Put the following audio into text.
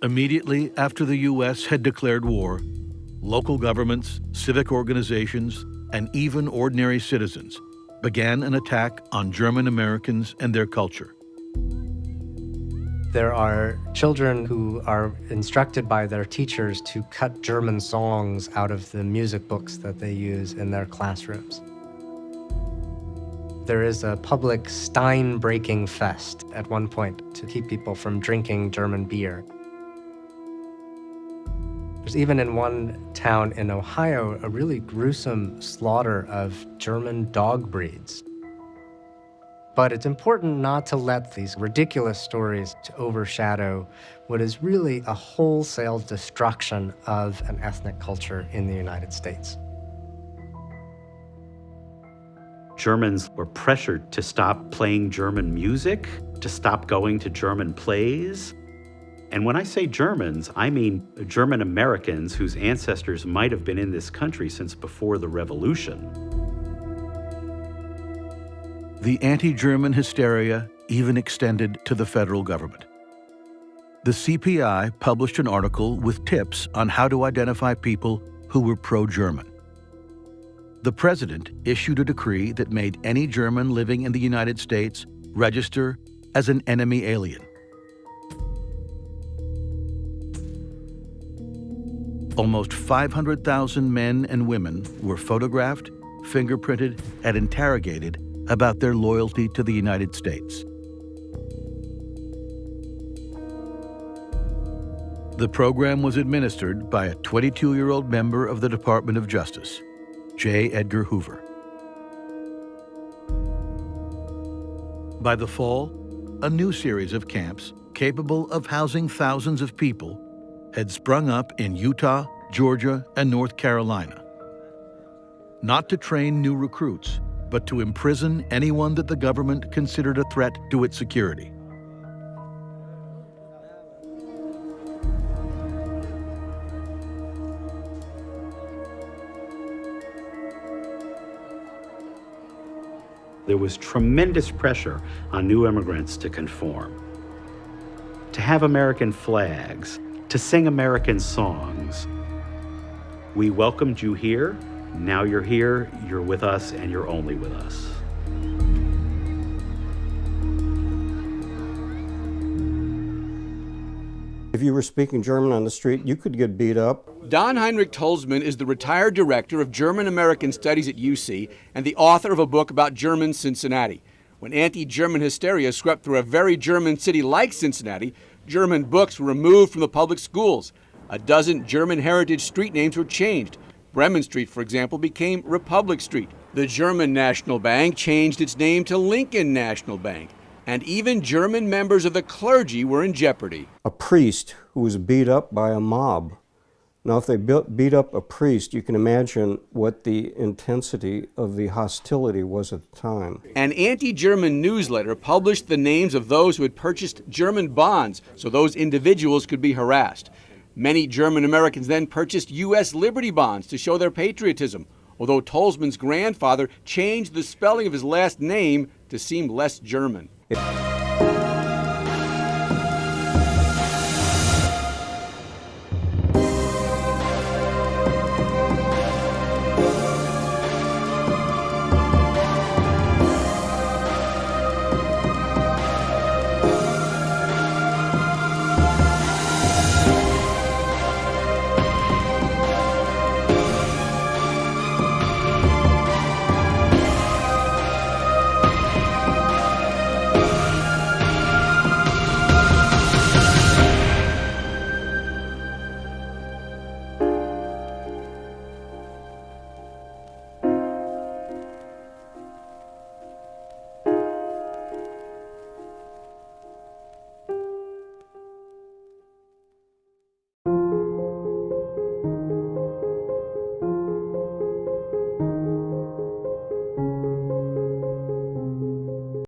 Immediately after the U.S. had declared war, local governments, civic organizations, and even ordinary citizens began an attack on German Americans and their culture. There are children who are instructed by their teachers to cut German songs out of the music books that they use in their classrooms. There is a public Stein-breaking fest at one point to keep people from drinking German beer. There's even in one town in Ohio a really gruesome slaughter of German dog breeds. But it's important not to let these ridiculous stories to overshadow what is really a wholesale destruction of an ethnic culture in the United States. Germans were pressured to stop playing German music, to stop going to German plays. And when I say Germans, I mean German Americans whose ancestors might have been in this country since before the Revolution. The anti-German hysteria even extended to the federal government. The CPI published an article with tips on how to identify people who were pro-German. The president issued a decree that made any German living in the United States register as an enemy alien. Almost 500,000 men and women were photographed, fingerprinted, and interrogated about their loyalty to the United States. The program was administered by a 22-year-old member of the Department of Justice, J. Edgar Hoover. By the fall, a new series of camps capable of housing thousands of people had sprung up in Utah, Georgia, and North Carolina. Not to train new recruits, but to imprison anyone that the government considered a threat to its security. There was tremendous pressure on new immigrants to conform, to have American flags, to sing American songs. We welcomed you here. Now you're here, you're with us, and you're only with us. If you were speaking German on the street, you could get beat up. Don Heinrich Tolzmann is the retired director of German American Studies at UC and the author of a book about German Cincinnati. When anti-German hysteria swept through a very German city like Cincinnati, German books were removed from the public schools. A dozen German heritage street names were changed. Bremen Street, for example, became Republic Street. The German National Bank changed its name to Lincoln National Bank. And even German members of the clergy were in jeopardy. A priest who was beat up by a mob. Now, if they beat up a priest, you can imagine what the intensity of the hostility was at the time. An anti-German newsletter published the names of those who had purchased German bonds so those individuals could be harassed. Many German Americans then purchased U.S. Liberty bonds to show their patriotism, although Tolzmann's grandfather changed the spelling of his last name to seem less German.